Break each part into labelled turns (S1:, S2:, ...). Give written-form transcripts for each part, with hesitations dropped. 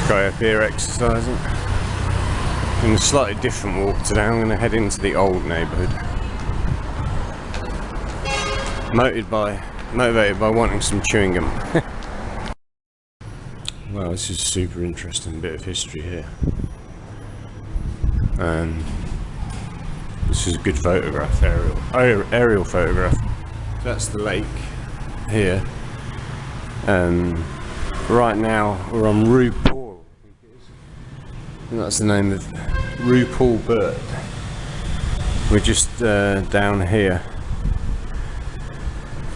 S1: Guy up here exercising. In a slightly different walk today, I'm going to head into the old neighbourhood. Motivated by wanting some chewing gum. Wow, this is a super interesting bit of history here. This is a good photograph, aerial photograph. So that's the lake here. Right now we're on Rue Paul. And that's the name of Rue Paul Burt. We're just down here.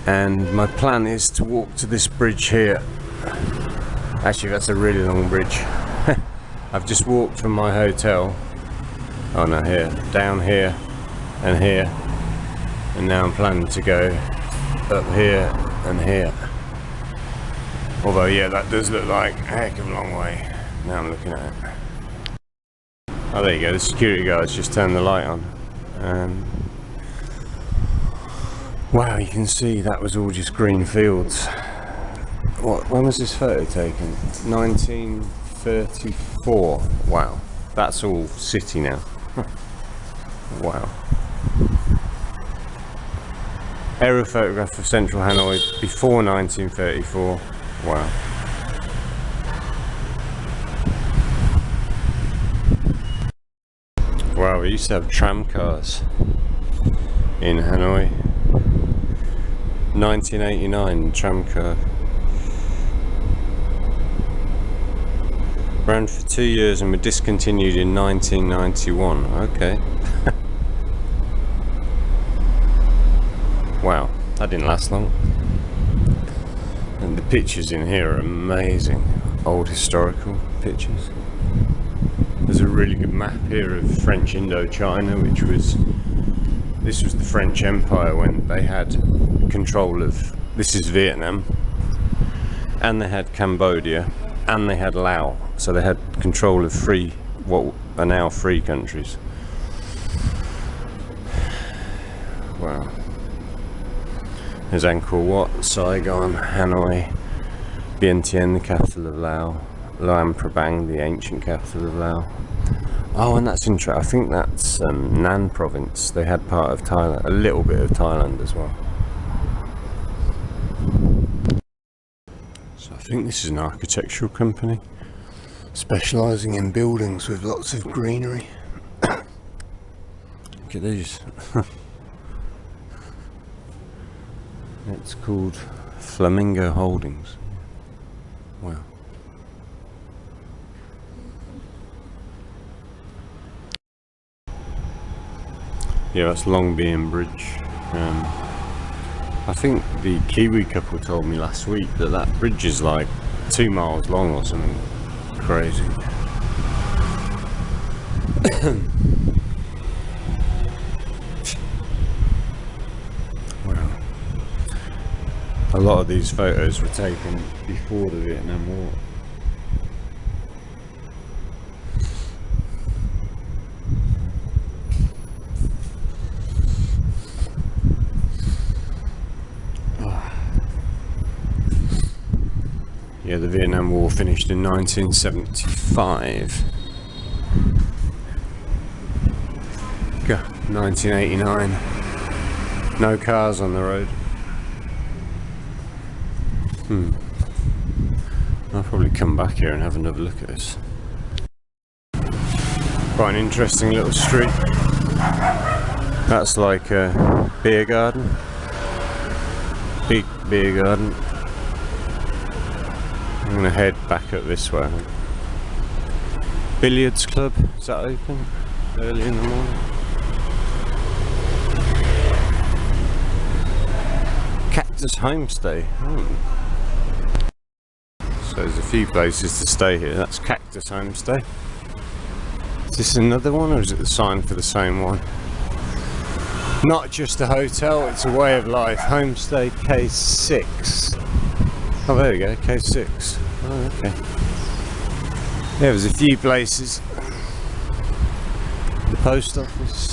S1: And my plan is to walk to this bridge here. Actually, that's a really long bridge. I've just walked from my hotel. Oh no, here, down here, and now I'm planning to go up here and here. Although, yeah, that does look like a heck of a long way. Now I'm looking at it. Oh, there you go. The security guards just turned the light on. Wow, you can see that was all just green fields. When was this photo taken? 1934. Wow, that's all city now. Wow. Aerial photograph of central Hanoi before 1934. Wow. Wow, we used to have tram cars in Hanoi. 1989 tram car. Ran for 2 years and were discontinued in 1991. Okay. Wow, that didn't last long. And the pictures in here are amazing. Old historical pictures. There's a really good map here of French Indochina, which was... This was the French Empire when they had control of... This is Vietnam. And they had Cambodia. And they had Laos. So they had control of what are now free countries. Wow. There's Angkor Wat, Saigon, Hanoi, Vientiane, the capital of Laos, Luang Prabang, the ancient capital of Laos. Oh, and that's interesting. I think that's Nan province. They had part of Thailand, a little bit of Thailand as well. So I think this is an architectural company specialising in buildings with lots of greenery. Look at these. It's called Flamingo Holdings. Wow. Yeah, that's Long Bien Bridge. I think the Kiwi couple told me last week that that bridge is like 2 miles long or something crazy. Wow. A lot of these photos were taken before the Vietnam War. Yeah, the Vietnam War finished in 1975. 1989. No cars on the road. I'll probably come back here and have another look at this. Quite an interesting little street. That's like a beer garden. Big beer garden. I'm going to head back up this way. Billiards club, is that open? Early in the morning? Cactus Homestay. So there's a few places to stay here. That's Cactus Homestay. Is this another one or is it the sign for the same one? Not just a hotel, it's a way of life. Homestay K6. Oh, there we go, K6. Oh, okay. Yeah, there's a few places. The post office.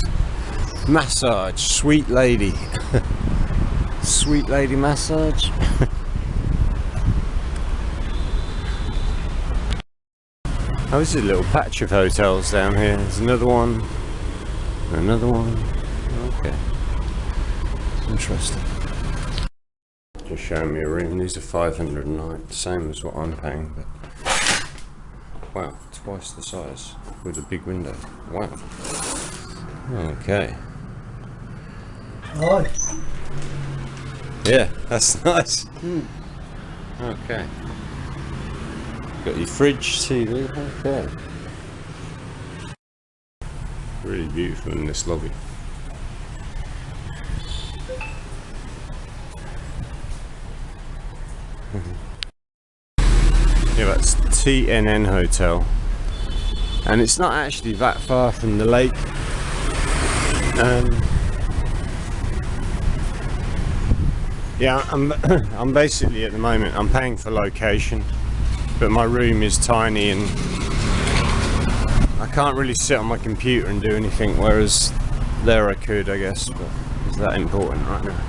S1: Massage, Sweet Lady. Sweet Lady massage. Oh, this is a little patch of hotels down here. There's another one. Another one. Okay. Interesting. Just showing me a room. These are 500 a night. Same as what I'm paying, but wow, twice the size with a big window. Wow. Okay.
S2: Nice.
S1: Yeah, that's nice. Okay. Got your fridge, TV. Okay. Really beautiful in this lobby. Yeah, that's TNN Hotel, and it's not actually that far from the lake. Yeah, I'm basically at the moment I'm paying for location, but my room is tiny and I can't really sit on my computer and do anything, whereas there I could, I guess, but is that important right now?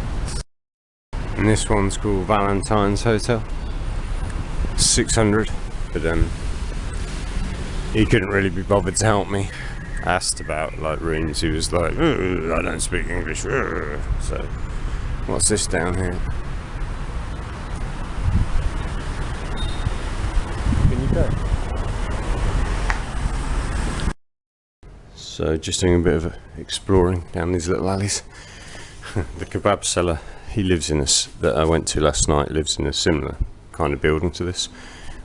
S1: And this one's called Valentine's Hotel. 600, but he couldn't really be bothered to help me. Asked about like rooms, he was like, I don't speak English. So what's this down here? Can you go? So just doing a bit of exploring down these little alleys. The kebab seller, he lives in that I went to last night, lives in a similar kind of building to this,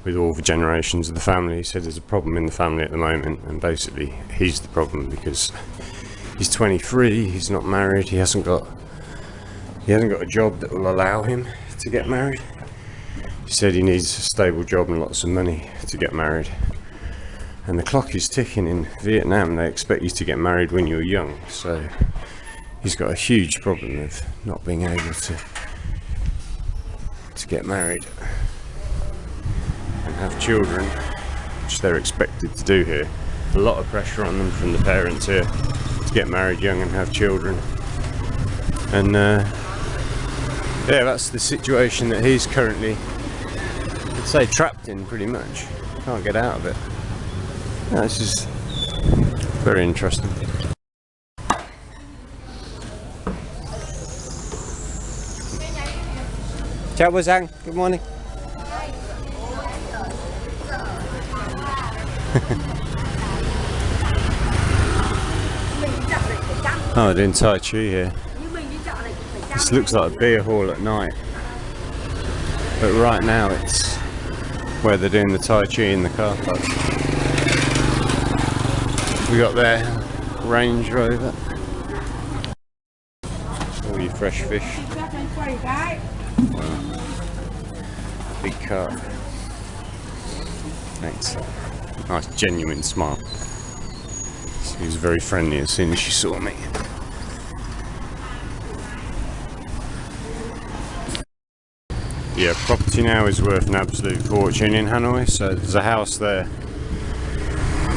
S1: with all the generations of the family. He said there's a problem in the family at the moment, and basically he's the problem because he's 23, he's not married, he hasn't got a job that will allow him to get married. He said he needs a stable job and lots of money to get married, and the clock is ticking in Vietnam. They expect you to get married when you're young, so he's got a huge problem of not being able to get married and have children, which they're expected to do here. A lot of pressure on them from the parents here to get married young and have children, and yeah, that's the situation that he's currently, I'd say, trapped in pretty much. Can't get out of it. No, this is very interesting. Chào buổi sáng, good morning. Oh, they're doing Tai Chi here. This looks like a beer hall at night, but right now it's where they're doing the Tai Chi in the car park. We got their Range Rover. All your fresh fish. Wow. Big car. Thanks. Nice genuine smile. She was very friendly as soon as she saw me. Yeah, property now is worth an absolute fortune in Hanoi. So there's a house there.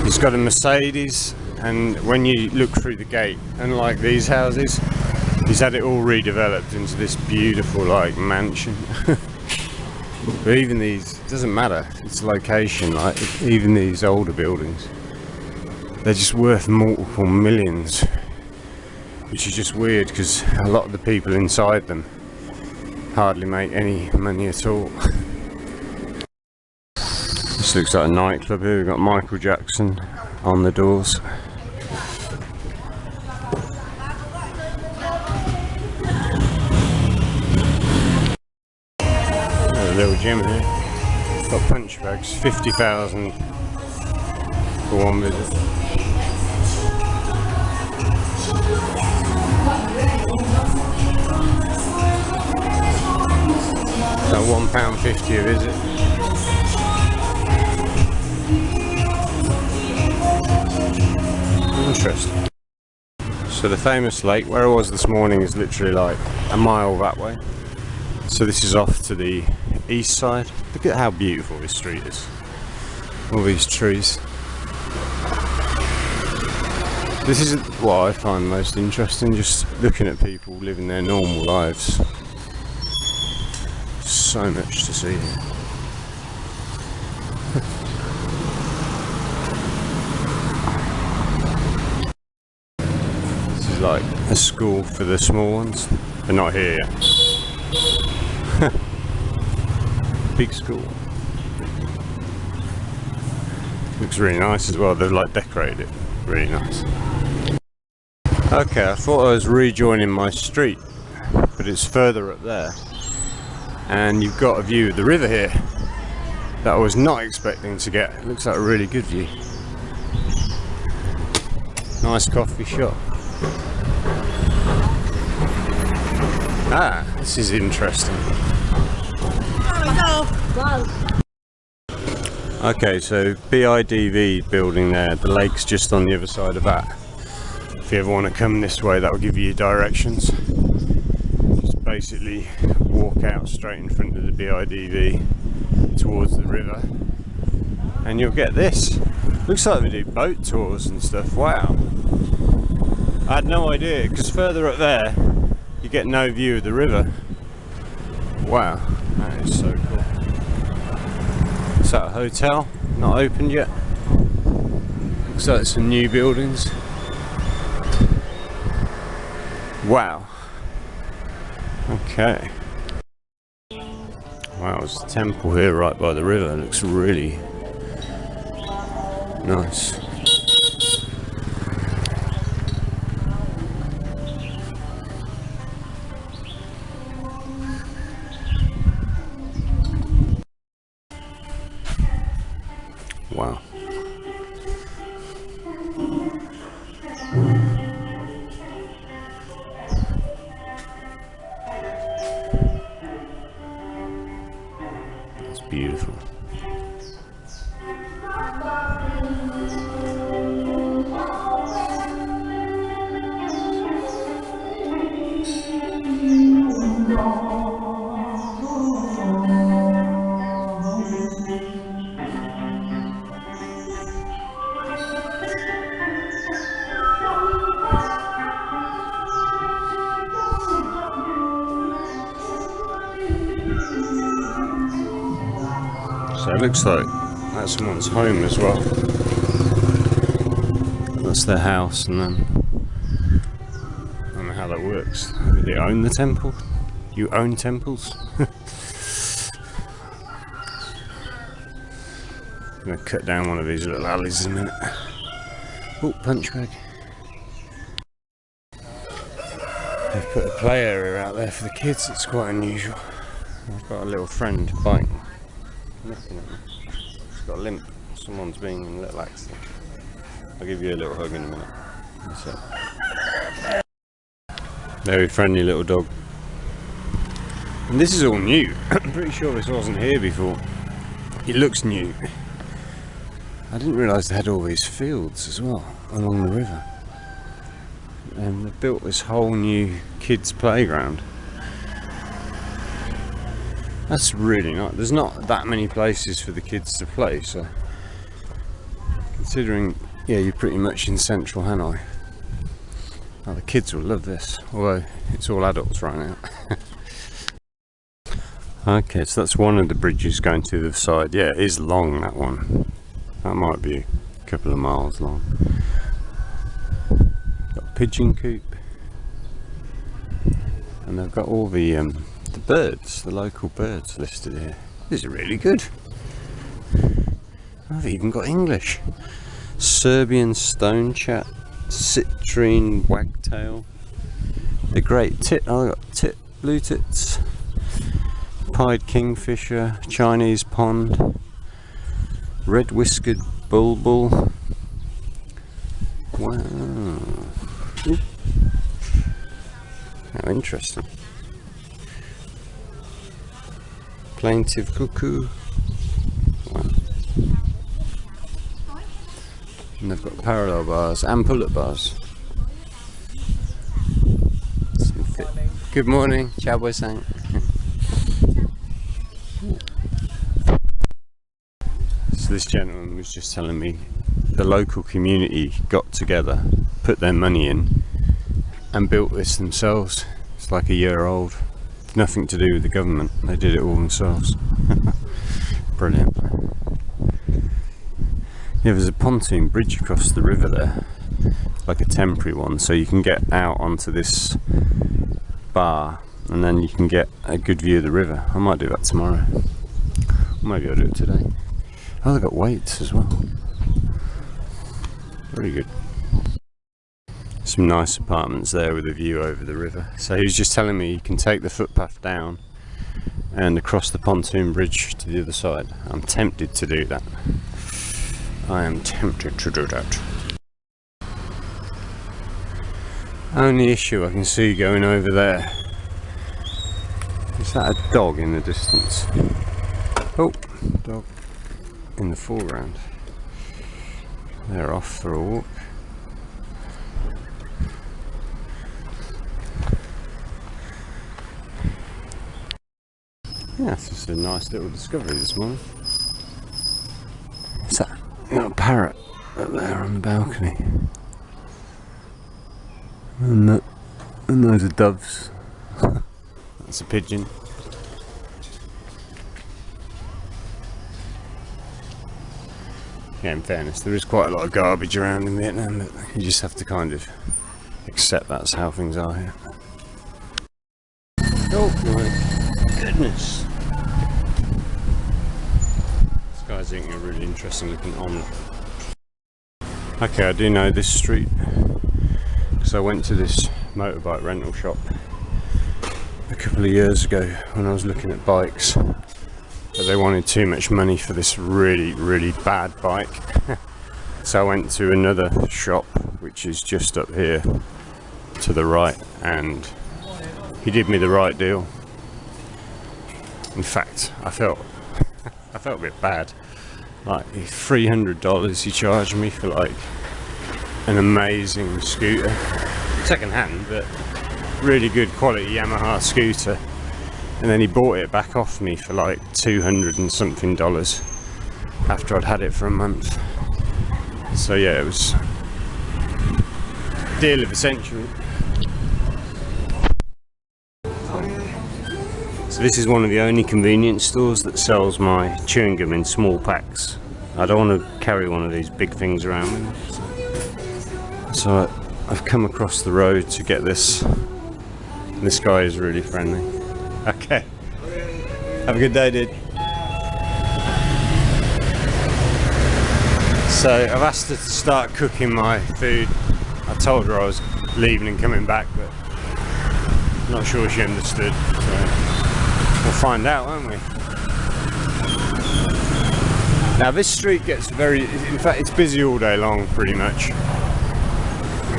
S1: He's got a Mercedes, and when you look through the gate, unlike these houses, he's had it all redeveloped into this beautiful like mansion. But even these, it doesn't matter, it's location, like even these older buildings, they're just worth multiple millions, which is just weird because a lot of the people inside them hardly make any money at all. This looks like a nightclub here. We've got Michael Jackson on the doors. A little gym here. Got punch bags, 50,000 for one visit. So £1.50 a visit. Interesting. So the famous lake where I was this morning is literally like a mile that way. So this is off to the east side. Look at how beautiful this street is. All these trees. This is what I find most interesting, just looking at people living their normal lives. So much to see here. is like a school for the small ones. They're not here yet. Big school. Looks really nice as well. They've like decorated it. Really nice. Okay, I thought I was rejoining my street, but it's further up there. And you've got a view of the river here that I was not expecting to get. It looks like a really good view. Nice coffee shop. Ah, this is interesting. Okay, so BIDV building there, the lake's just on the other side of that. If you ever want to come this way, that will give you directions. Just basically walk out straight in front of the BIDV towards the river and you'll get this. Looks like they do boat tours and stuff. Wow. I had no idea, because further up there you get no view of the river. Wow, that is so cool. Is that a hotel? Not opened yet. Looks like some new buildings. Wow. Okay. Wow, there's a temple here right by the river. It looks really nice. Wow. That's beautiful. So it looks like that's someone's home as well. That's their house, and then I don't know how that works. Do they own the temple? You own temples? I'm going to cut down one of these little alleys in a minute. Oh, punch bag. They've put a play area out there for the kids. It's quite unusual. I've got a little friend bike. Looking at me. She's got a limp. Someone's being in a little accident. I'll give you a little hug in a minute. That's it. Very friendly little dog. And this is all new. I'm pretty sure this wasn't here before. It looks new. I didn't realise they had all these fields as well along the river. And they've built this whole new kids' playground. That's really nice. There's not that many places for the kids to play, so considering, yeah, you're pretty much in central Hanoi. Oh, the kids will love this, although it's all adults right now. Okay, so that's one of the bridges going to the other side. Yeah, it is long, that one. That might be a couple of miles long. Got a pigeon coop. And they've got all the birds, the local birds listed here. These are really good. I've even got English. Serbian stonechat, citrine wagtail, the great tit, I got tit, blue tits, pied kingfisher, Chinese pond, red whiskered bulbul. Wow. Oop. How interesting. Plaintive cuckoo. Wow. And they've got parallel bars and pull-up bars. Good morning. Ciao boy sang. So this gentleman was just telling me the local community got together, put their money in and built this themselves. It's like a year old. Nothing to do with the government, they did it all themselves. Brilliant. Yeah, there's a pontoon bridge across the river there. like a temporary one, so you can get out onto this bar and then you can get a good view of the river. I might do that tomorrow. Maybe I'll do it today. Oh, they've got weights as well. Very good. Some nice apartments there with a view over the river. So he was just telling me you can take the footpath down and across the pontoon bridge to the other side. I'm tempted to do that. I am tempted to do that. Only issue I can see going over there. Is that a dog in the distance? Oh, dog in the foreground. They're off for a walk. Yeah, it's just a nice little discovery this morning. What's that? Got a parrot up there on the balcony. And those are doves. That's a pigeon. Yeah, in fairness, there is quite a lot of garbage around in Vietnam, but you just have to kind of accept that's how things are here. Oh my goodness! This guy's eating a really interesting looking omelette. Okay, I do know this street because I went to this motorbike rental shop a couple of years ago when I was looking at bikes, but they wanted too much money for this really bad bike. So I went to another shop which is just up here to the right, and he did me the right deal. In fact, I felt a bit bad. Like $300 he charged me for like an amazing scooter, second hand, but really good quality Yamaha scooter, and then he bought it back off me for like $200 and something after I'd had it for a month. So yeah, it was deal of the century. So this is one of the only convenience stores that sells my chewing gum in small packs. I don't want to carry one of these big things around with me. So I've come across the road to get this. This guy is really friendly. Okay. Have a good day, dude. So I've asked her to start cooking my food. I told her I was leaving and coming back, but I'm not sure she understood. So we'll find out, won't we? Now this street gets in fact it's busy all day long pretty much.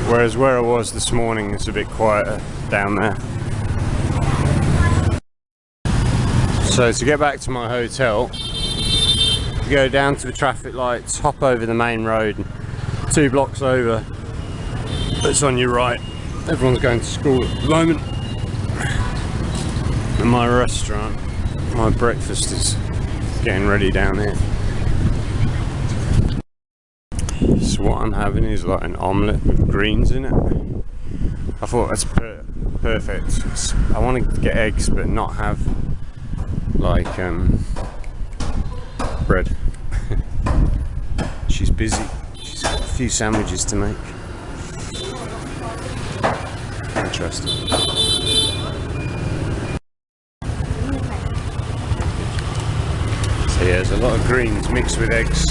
S1: Whereas where I was this morning, it's a bit quieter down there. So to get back to my hotel, you go down to the traffic lights, hop over the main road, 2 blocks over, it's on your right. Everyone's going to school at the moment. And my restaurant, my breakfast is getting ready down here. So what I'm having is like an omelette with greens in it. I thought that's perfect. I wanted to get eggs but not have like bread. She's busy. She's got a few sandwiches to make. Interesting. So yeah, there's a lot of greens mixed with eggs.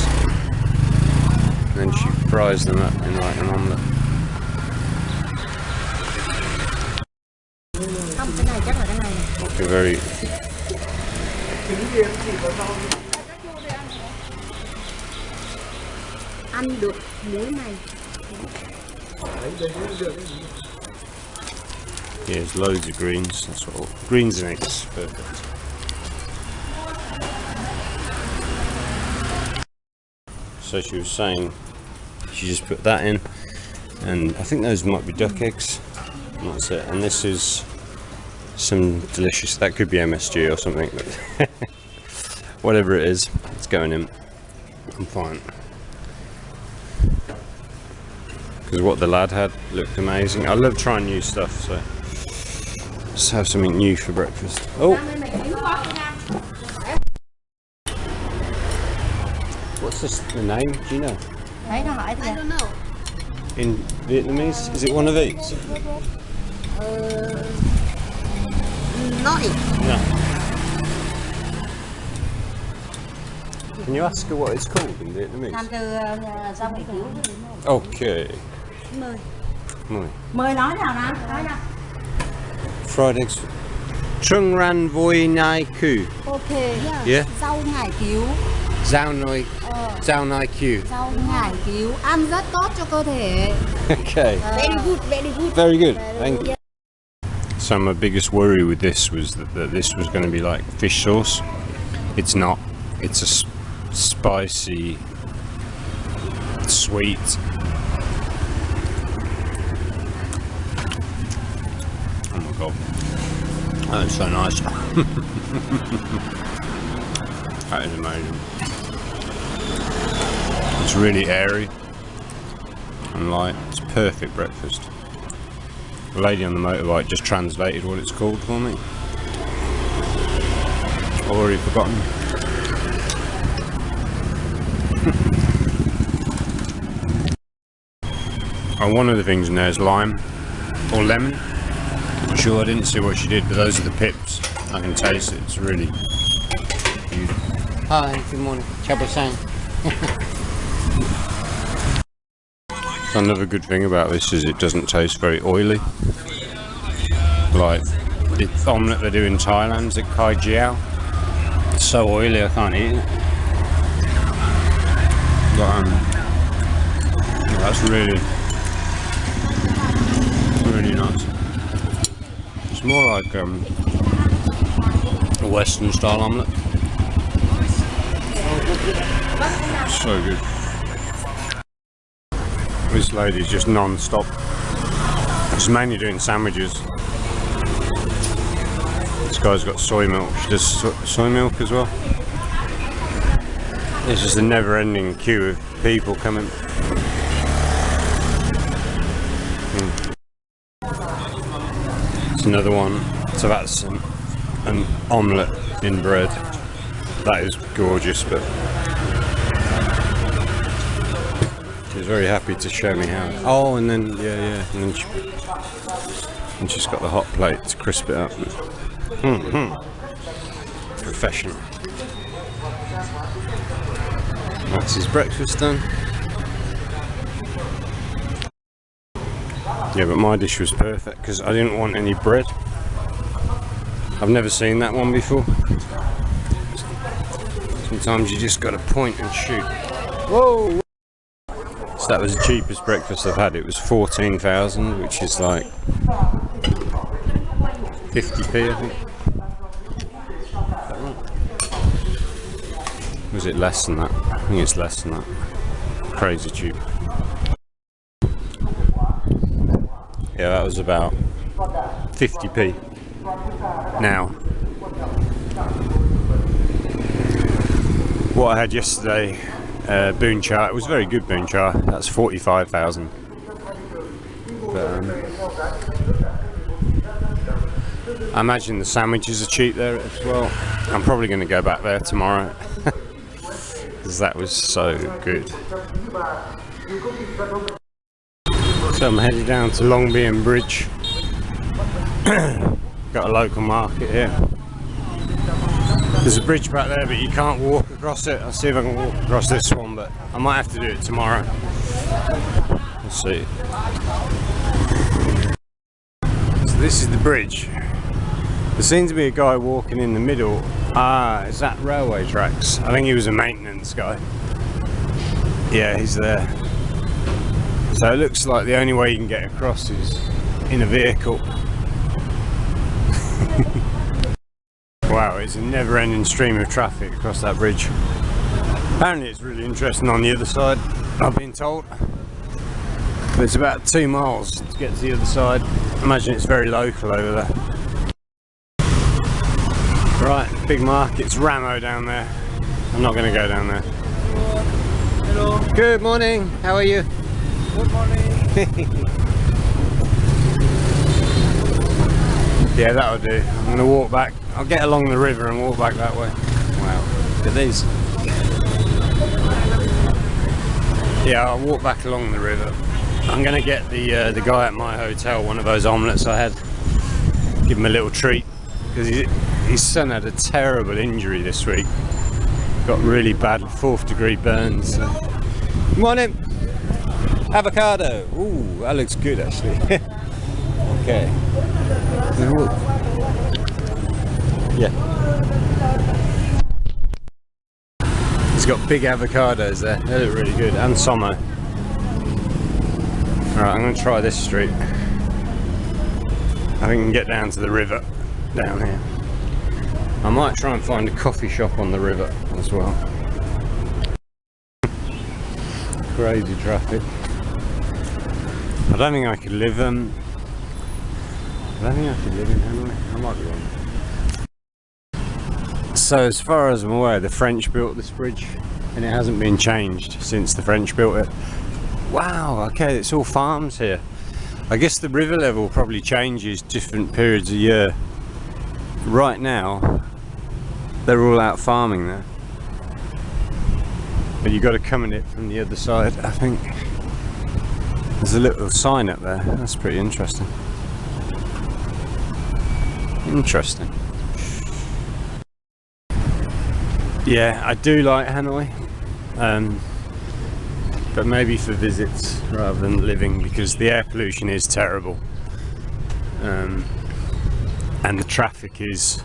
S1: And then she fries them up in like an omelette. Okay, very. Yeah, there's loads of greens. That's what greens and eggs, perfect. So she was saying she just put that in, and I think those might be duck eggs. And that's it. And this is some delicious. That could be MSG or something, but whatever it is, it's going in. I'm fine. Because what the lad had looked amazing. I love trying new stuff, so just have something new for breakfast. Oh. What's this, the name? Do you know?
S2: I don't know.
S1: in Vietnamese? Is it one of these?
S2: Not it.
S1: No. Can you ask her what it's called in Vietnamese?
S2: Làm từ rau cải cứu.
S1: Okay.
S2: Mời.
S1: Mời.
S2: Mời nói nào nào, nói nào.
S1: Fried eggs. Trung ran voi nai ku.
S2: Ok.
S1: Yeah.
S2: Rau ngải cứu.
S1: Zao noi. Zao nai ku.
S2: Rau ngải cứu ăn rất tốt cho cơ thể.
S1: Okay.
S2: Very good, very good.
S1: Very good. Thank you. So my biggest worry with this was that this was going to be like fish sauce. It's not. It's a spicy, sweet. Oh my god, that is so nice. That is amazing. It's really airy and light. It's perfect breakfast. The lady on the motorbike just translated what it's called for me. I've already forgotten. And one of the things in there is lime or lemon. I'm sure I didn't see what she did, but those are the pips. I can taste it. It's really beautiful. Hi, good morning. Chabo Sang. So another good thing about this is it doesn't taste very oily. Like the omelette they do in Thailand at Kai Jiao. It's so oily I can't eat it. But that's really nice. It's more like a Western style omelette. So good. This lady's just non-stop. She's mainly doing sandwiches. This guy's got soy milk. She does soy milk as well. It's just a never-ending queue of people coming. It's another one. So that's an omelette in bread. That is gorgeous, but she's very happy to show me how. Oh, and then and then she's got the hot plate to crisp it up. Professional. That's his breakfast done. Yeah, but my dish was perfect because I didn't want any bread. I've never seen that one before. Sometimes you just got to point and shoot. Whoa! So that was the cheapest breakfast I've had. It was 14,000, which is like 50p, I think. Is that right? Was it less than that? I think it's less than that. Crazy cheap. Yeah, that was about 50p. Now, what I had yesterday, boon cha, it was very good boon cha. That's 45,000. But I imagine the sandwiches are cheap there as well. I'm probably going to go back there tomorrow because that was so good. So I'm headed down to Long Bien Bridge. Got a local market here. There's a bridge back there, but you can't walk across it. I'll see if I can walk across this one, but I might have to do it tomorrow. We'll see. So this is the bridge. There seems to be a guy walking in the middle. Ah, is that railway tracks? I think he was a maintenance guy. Yeah, he's there. So it looks like the only way you can get across is in a vehicle. Wow, it's a never-ending stream of traffic across that bridge. Apparently it's really interesting on the other side, I've been told. But it's about 2 miles to get to the other side. I imagine it's very local over there. Right, big market's Ramo down there. I'm not going to go down there.
S3: Hello.
S1: Good morning, how are you?
S3: Good morning.
S1: Yeah, that'll do. I'm going to walk back. I'll get along the river and walk back that way. Wow, look at these. Yeah, I'll walk back along the river I'm gonna get the guy at my hotel one of those omelettes I had. Give him a little treat because his son had a terrible injury this week. Got really bad 4th degree burns. So. Come on in. Avocado. Ooh, that looks good actually. Okay. Yeah. He's got big avocados there. They look really good. And Somo. Alright, I'm going to try this street. I think we can get down to the river down here. I might try and find a coffee shop on the river as well. Crazy traffic. I don't think I could live I don't think I could live in Hanoi. I might be wrong. So as far as I'm aware, the French built this bridge and it hasn't been changed since the French built it. Wow, okay, it's all farms here. I guess the river level probably changes different periods of year. Right now, they're all out farming there. But you've got to come in it from the other side, I think. There's a little sign up there. That's pretty interesting. Interesting. Yeah, I do like Hanoi. But maybe for visits rather than living, because the air pollution is terrible, and the traffic is,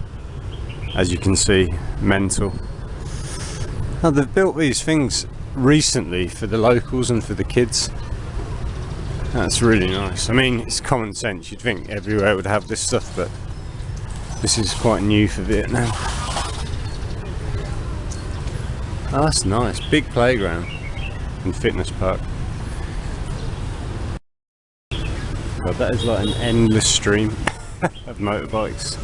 S1: as you can see, mental. Now they've built these things recently for the locals and for the kids. That's really nice. I mean, it's common sense, you'd think everywhere would have this stuff, but this is quite new for Vietnam. Oh, that's nice. Big playground and fitness park. God, that is like an endless stream of motorbikes.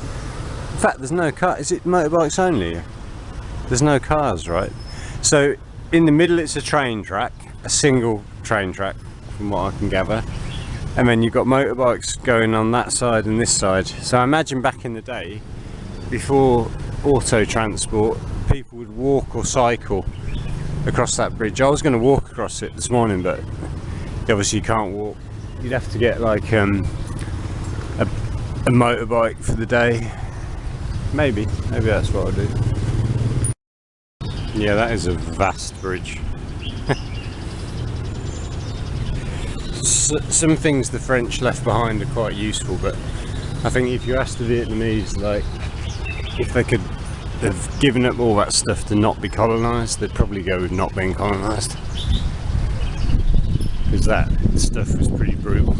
S1: In fact, there's no car. Is it motorbikes only? There's no cars, right? So in the middle it's a train track, a single train track from what I can gather, and then you've got motorbikes going on that side and this side. So I imagine back in the day, before auto transport, people would walk or cycle across that bridge. I was going to walk across it this morning, but obviously you can't walk. You'd have to get like a motorbike for the day. Maybe that's what I'll do. Yeah, that is a vast bridge. Some things the French left behind are quite useful, but I think if you ask the Vietnamese, like, if they could have given up all that stuff to not be colonised, they'd probably go with not being colonised, because that stuff was pretty brutal.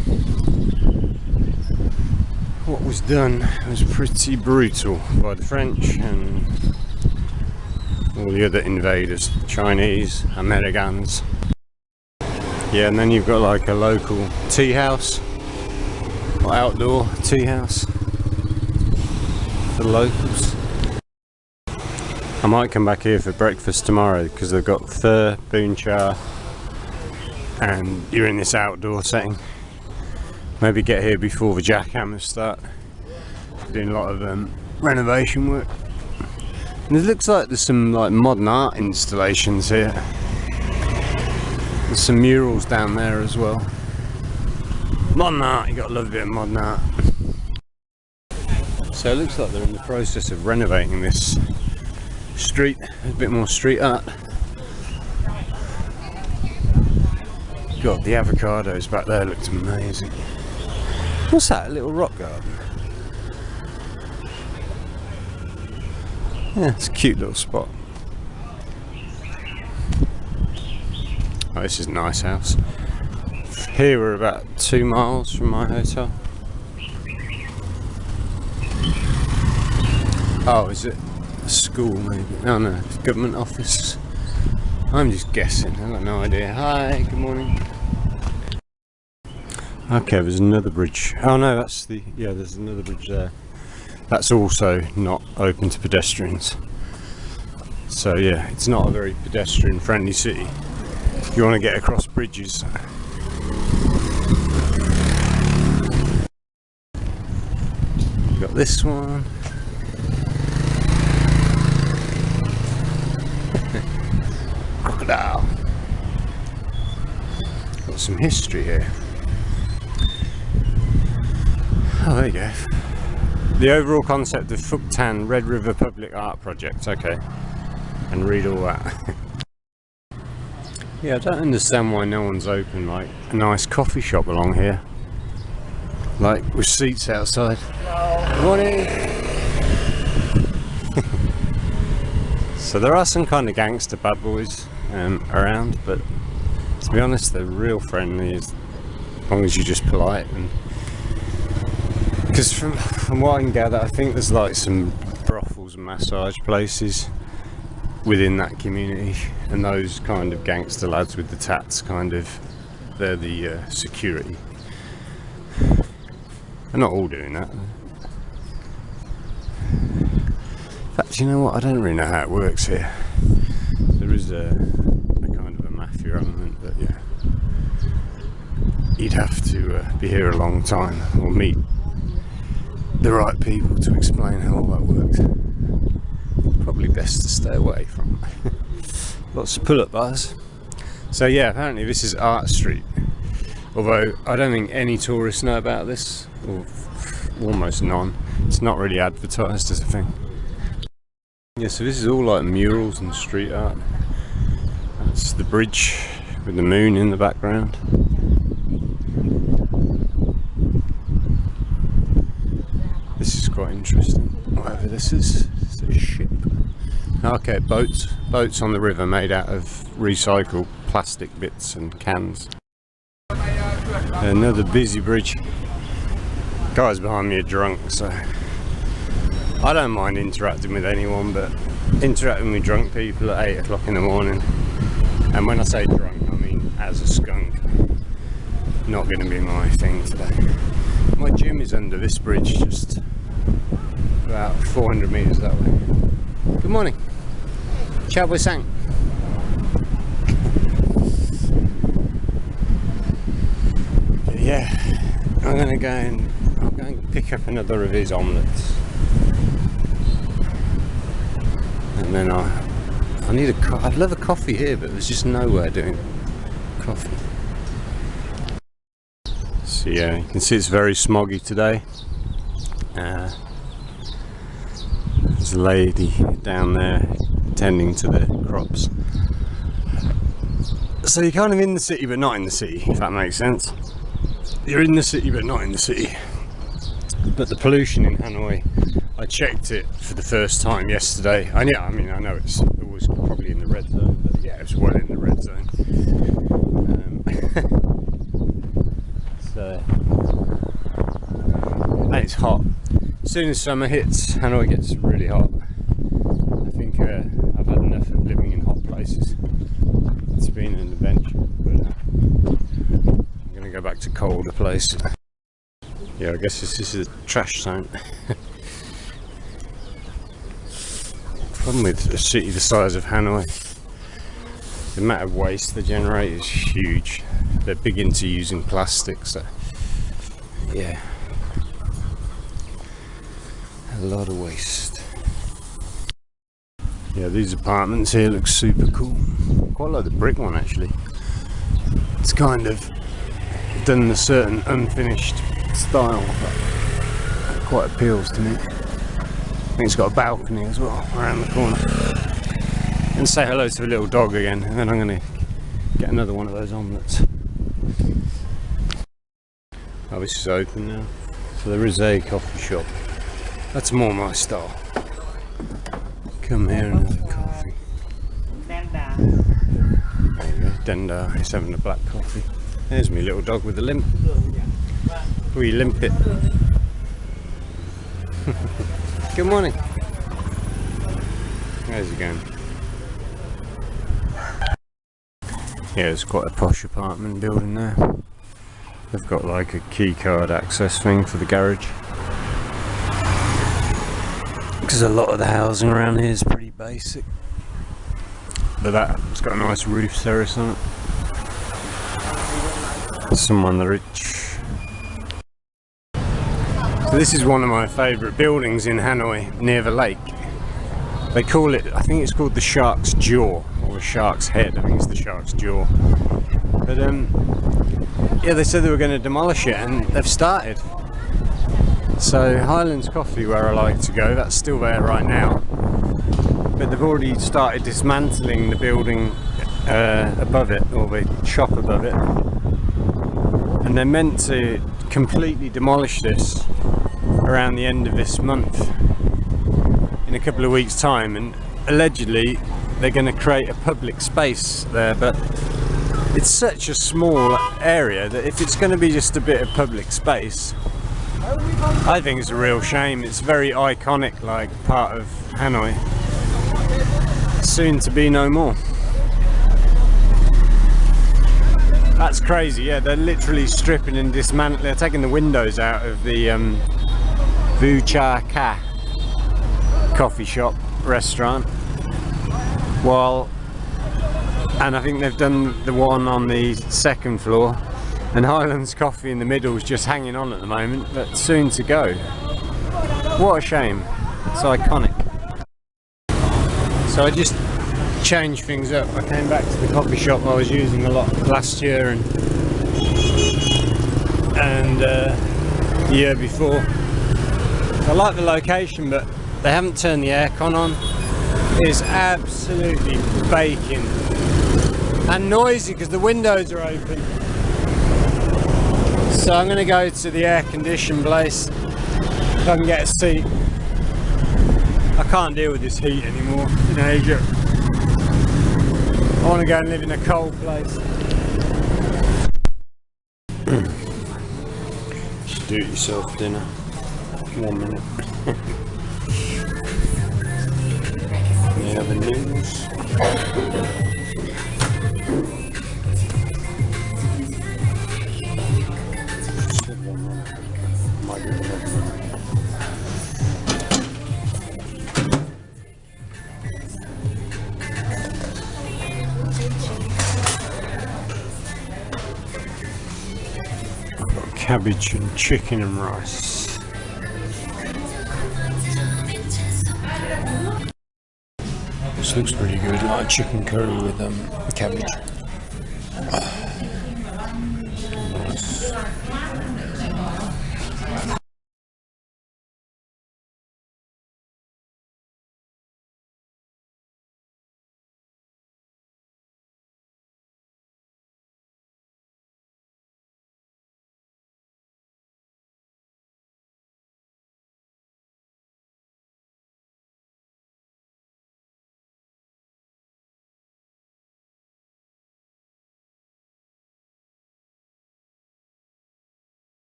S1: What was done was pretty brutal by the French and all the other invaders, Chinese, Americans. Yeah, and then you've got like a local tea house, or outdoor tea house for the locals. I might come back here for breakfast tomorrow because they've got pho, bun cha, and you're in this outdoor setting. Maybe get here before the jackhammers start. Doing a lot of renovation work. And it looks like there's some like modern art installations here. There's some murals down there as well. Modern art, you gotta love a bit of modern art. So it looks like they're in the process of renovating this street. There's a bit more street art. God, the avocados back there looked amazing. What's that, a little rock garden? Yeah, it's a cute little spot. Oh, this is a nice house. Here we're about 2 miles from my hotel. Oh, is it a school maybe? No, no, it's a government office. I'm just guessing, I've got no idea. Hi, good morning. Okay, there's another bridge. Oh no, that's the, yeah, there's another bridge there. That's also not open to pedestrians. So yeah, it's not a very pedestrian friendly city if you want to get across bridges. Got this one. Crocodile. Got some history here. Oh, there you go. The overall concept of Phuc Tan Red River Public Art Project. Okay. And read all that. Yeah, I don't understand why no one's open like a nice coffee shop along here. Like with seats outside. Morning! So there are some kind of gangster bad boys around, but to be honest they're real friendly as long as you're just polite. And because from what I can gather, I think there's like some brothels and massage places within that community, and those kind of gangster lads with the tats, kind of, they're the security. They're not all doing that. In fact, you know what, I don't really know how it works here. There is a kind of a mafia element, but yeah, you'd have to be here a long time or meet the right people to explain how all that works. Probably best to stay away from. Lots of pull-up bars. So yeah, apparently this is Art Street, although I don't think any tourists know about this, or almost none. It's not really advertised as a thing. Yeah, so this is all like murals and street art. That's the bridge with the moon in the background. This is quite interesting. Whatever this is, it's a ship. Okay, boats on the river made out of recycled plastic bits and cans. Another busy bridge. Guys behind me are drunk, so I don't mind interacting with anyone, but interacting with drunk people at 8 o'clock in the morning, and when I say drunk I mean as a skunk, not going to be my thing today. My gym is under this bridge, just about 400 metres that way. Good morning. Ciao boy sang. Yeah, I'm going to pick up another of his omelettes. And then I need I'd love a coffee here, but there's just nowhere doing coffee. So yeah, you can see it's very smoggy today. There's a lady down there tending to the crops. So you're kind of in the city but not in the city, if that makes sense. You're in the city but not in the city. But the pollution in Hanoi, I checked it for the first time yesterday. And yeah, I mean, I know it was probably in the red zone, but yeah, it was well in the red zone. So, and it's hot. As soon as summer hits, Hanoi gets really hot. I think I've had enough of living in hot places. It's been an adventure, but I'm going to go back to colder places. Yeah, I guess this is a trash zone. Problem with a city the size of Hanoi, the amount of waste they generate is huge. They're big into using plastic, so yeah, a lot of waste. Yeah, these apartments here look super cool. Quite like the brick one actually. It's kind of done a certain unfinished style that quite appeals to me. I think it's got a balcony as well around the corner. And say hello to a little dog again, and then I'm going to get another one of those omelettes. Oh, this is open now, so there is a coffee shop. That's more my style. Come here and have a coffee. There you go, Denda, he's having a black coffee. There's my little dog with a limp. We limp it. Good morning. How's he going? Yeah, it's quite a posh apartment building there. They've got like a key card access thing for the garage. Because a lot of the housing around here is pretty basic. But it's got a nice roof terrace on it. Some on the rich. So this is one of my favourite buildings in Hanoi, near the lake. They call it, I think it's called the Shark's Jaw, or the Shark's Head. I think it's the Shark's Jaw. But yeah, they said they were going to demolish it, and they've started. So Highlands Coffee, where I like to go, that's still there right now, but they've already started dismantling the building above it, or the shop above it, and they're meant to completely demolish this around the end of this month, in a couple of weeks time, and allegedly they're going to create a public space there, but it's such a small area that if it's going to be just a bit of public space, I think it's a real shame. It's very iconic, like part of Hanoi, soon to be no more. That's crazy. Yeah, they're literally stripping and dismantling. They're taking the windows out of the Vu Cha Ka coffee shop restaurant, and I think they've done the one on the second floor, and Highlands Coffee in the middle is just hanging on at the moment, but soon to go. What a shame. It's iconic. So I just changed things up. I came back to the coffee shop I was using a lot last year and the year before. I like the location, but they haven't turned the aircon on. It's absolutely baking and noisy because the windows are open. So I'm going to go to the air-conditioned place if I can get a seat. I can't deal with this heat anymore in Asia. I want to go and live in a cold place. Just do it yourself dinner. 1 minute. You have the noodles. Cabbage and chicken and rice. This looks pretty good, like chicken curry with cabbage. Nice.